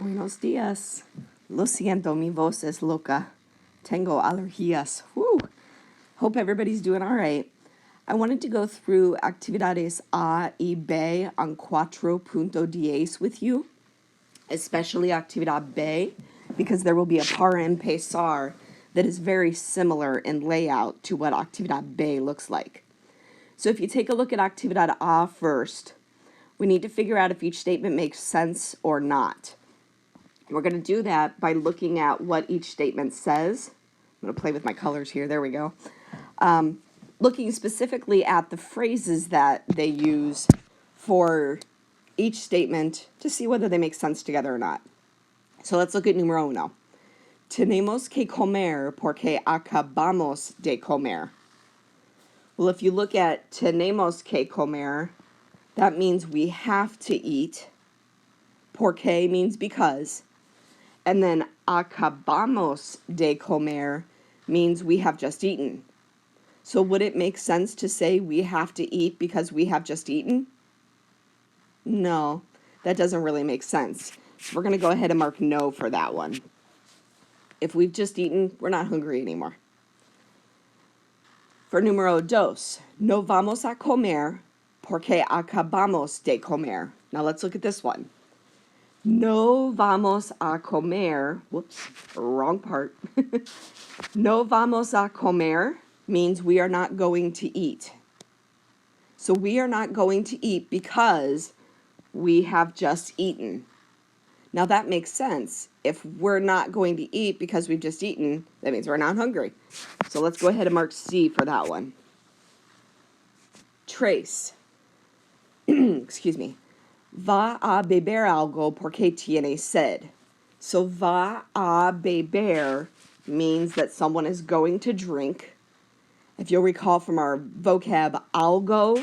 Buenos días. Lo siento, mi voz es loca. Tengo alergias. Whew. Hope everybody's doing all right. I wanted to go through actividades A y B on 4.10 with you, especially actividad B, because there will be a para empezar that is very similar in layout to what actividad B looks like. So if you take a look at actividad A first, we need to figure out if each statement makes sense or not. We're going to do that by looking at what each statement says. I'm going to play with my colors here. There we go. Looking specifically at the phrases that they use for each statement to see whether they make sense together or not. So let's look at número uno. Tenemos que comer porque acabamos de comer. Well, if you look at tenemos que comer, that means we have to eat. Porque means because. And then acabamos de comer means we have just eaten. So would it make sense to say we have to eat because we have just eaten? No, that doesn't really make sense. So we're going to go ahead and mark no for that one. If we've just eaten, we're not hungry anymore. For número dos, no vamos a comer porque acabamos de comer. Now let's look at this one. No vamos a comer, whoops, wrong part. No vamos a comer means we are not going to eat. So we are not going to eat because we have just eaten. Now that makes sense. If we're not going to eat because we've just eaten, that means we're not hungry. So let's go ahead and mark C for that one. Trace. Excuse me. Va a beber algo porque tiene sed. So va a beber means that someone is going to drink. If you'll recall from our vocab, algo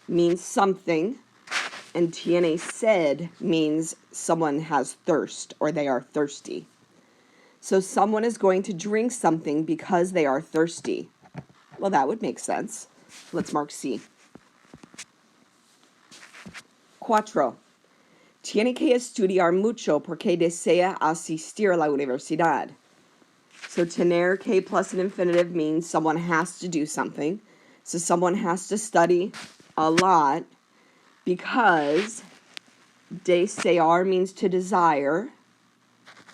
means something, and tiene sed means someone has thirst or they are thirsty. So someone is going to drink something because they are thirsty. Well, that would make sense. Let's mark C. Cuatro. Tiene que estudiar mucho porque desea asistir a la universidad. So tener que plus an infinitive means someone has to do something. So someone has to study a lot because desear means to desire.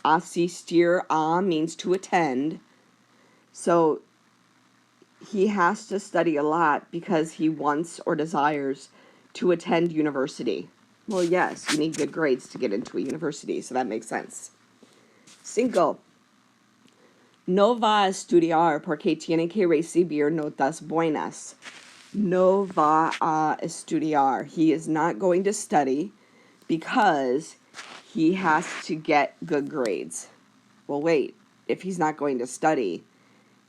Asistir a means to attend. So he has to study a lot because he wants or desires to attend university. Well, yes, you need good grades to get into a university, so that makes sense. Cinco. No va a estudiar porque tiene que recibir notas buenas. No va a estudiar. He is not going to study because he has to get good grades. Well, wait, if he's not going to study,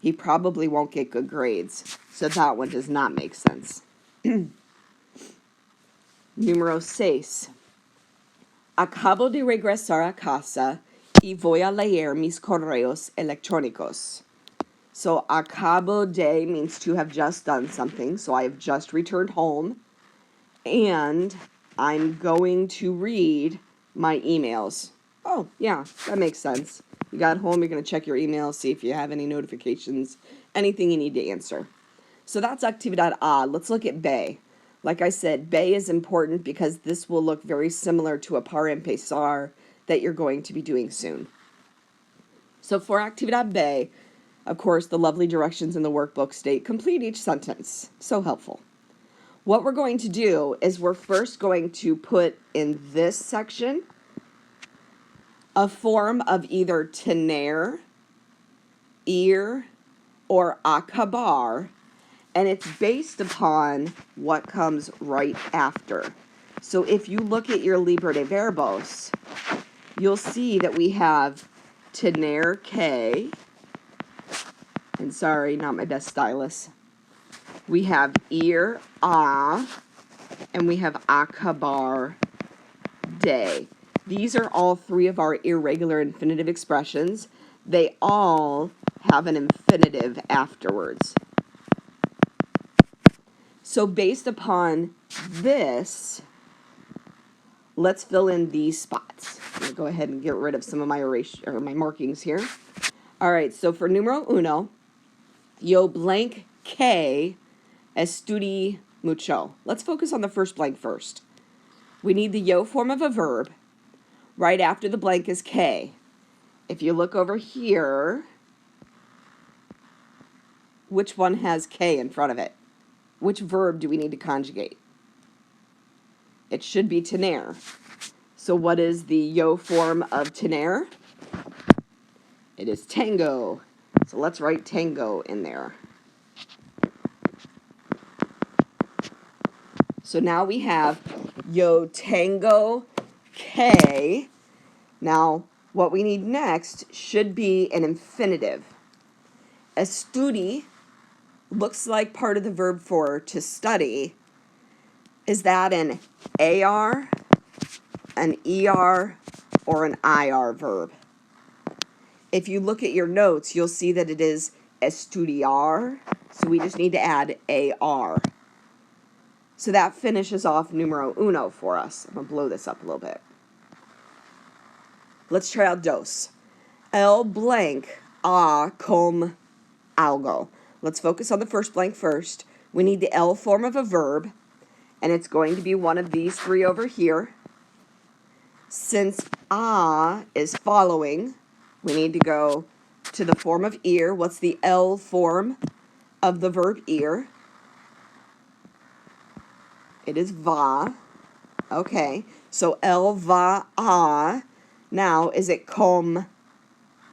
he probably won't get good grades. So that one does not make sense. Número 6. Acabo de regresar a casa y voy a leer mis correos electrónicos. So acabo de means to have just done something. So I have just returned home. And I'm going to read my emails. Oh, yeah, that makes sense. You got home, you're going to check your emails, see if you have any notifications, anything you need to answer. So that's actividad A. Let's look at B. Like I said, B is important because this will look very similar to a para empezar that you're going to be doing soon. So for actividad B, of course, the lovely directions in the workbook state complete each sentence. So helpful. What we're going to do is we're first going to put in this section a form of either tener, ir, or acabar, and it's based upon what comes right after. So if you look at your libro de verbos, you'll see that we have tener que, and sorry, not my best stylus. We have ir a, and we have acabar de. These are all three of our irregular infinitive expressions. They all have an infinitive afterwards. So based upon this, let's fill in these spots. I'm going to go ahead and get rid of some of my my markings here. All right, so for numero uno, yo blank que estudi mucho. Let's focus on the first blank first. We need the yo form of a verb. Right after the blank is que. If you look over here, which one has que in front of it? Which verb do we need to conjugate? It should be tener. So what is the yo form of tener? It is tango. So let's write tango in there. So now we have yo tango que. Now, what we need next should be an infinitive. Estudi looks like part of the verb for to study. Is that an AR, an ER, or an IR verb? If you look at your notes, you'll see that it is estudiar, so we just need to add AR. So that finishes off numero uno for us. I'm going to blow this up a little bit. Let's try out dos. El blank a com algo. Let's focus on the first blank first. We need the L form of a verb, and it's going to be one of these three over here. Since a is following, we need to go to the form of ear. What's the L form of the verb ear? It is va. Okay, so el va a. Now, is it com?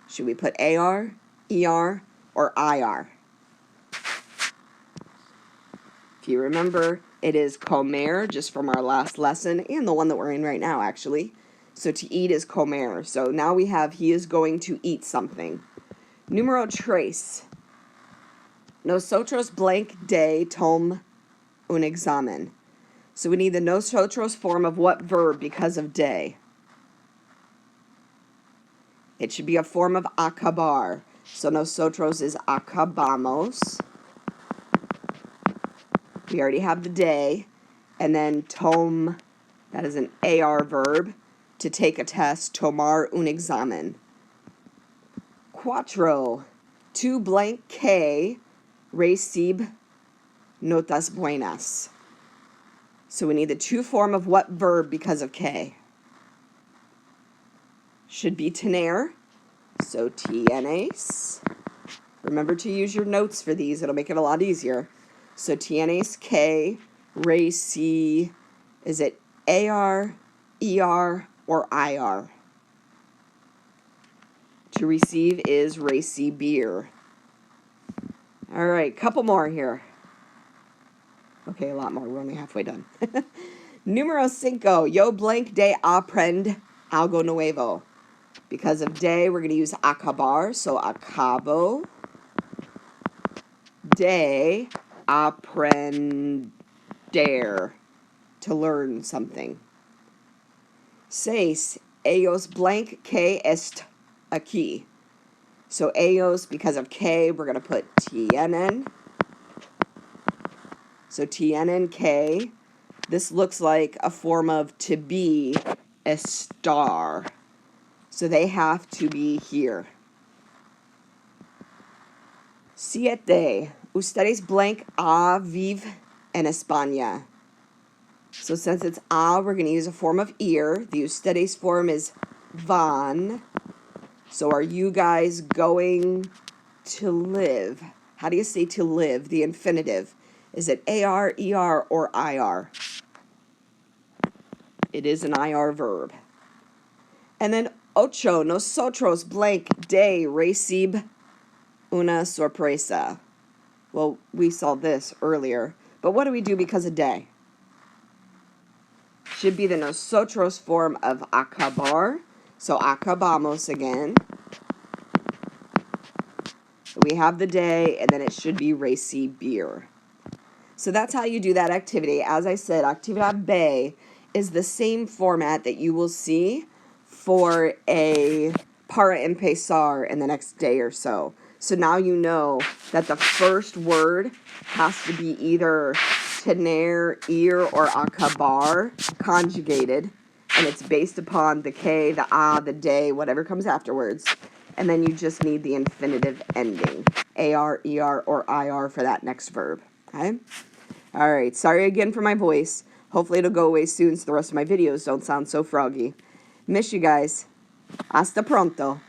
Should we put AR, ER, or IR? If you remember, it is comer, just from our last lesson, and the one that we're in right now, actually. So to eat is comer. So now we have he is going to eat something. Numero tres. Nosotros blank de tom un examen. So we need the nosotros form of what verb because of de? It should be a form of acabar. So nosotros is acabamos. We already have the de. And then tom, that is an AR verb. To take a test, tomar un examen. Cuatro. Tu blank que recibe notas buenas. So we need the to form of what verb because of que? Should be tener. So tienes. Remember to use your notes for these. It'll make it a lot easier. So tienes que recibe. Is it AR, ER, or IR? To receive is recibir. All right, couple more here. Okay, a lot more. We're only halfway done. Número 5. Yo blank de aprend algo nuevo. Because of de, we're going to use acabar. So acabo de aprender. To learn something. 6. Ellos blank que est aquí. So ellos, because of que, we're going to put tienen. So tienen que. This looks like a form of to be, estar. So they have to be here. 7. Ustedes blank a vive en España. So since it's a, we're going to use a form of ear. The ustedes form is van. So are you guys going to live? How do you say to live? The infinitive. Is it AR, ER, or IR? It is an IR verb. And then 8. Nosotros blank de recibe una sorpresa. Well, we saw this earlier. But what do we do because of de? Should be the nosotros form of acabar. So acabamos again. We have the de, and then it should be recibir. So that's how you do that activity. As I said, actividad B is the same format that you will see for a para empezar in the next day or so. So now you know that the first word has to be either tener, ir, or acabar conjugated. and it's based upon the K, the the day, whatever comes afterwards. And then you just need the infinitive ending, AR, ER, or IR for that next verb. Okay? All right, sorry again for my voice. Hopefully it'll go away soon so the rest of my videos don't sound so froggy. Miss you guys. Hasta pronto.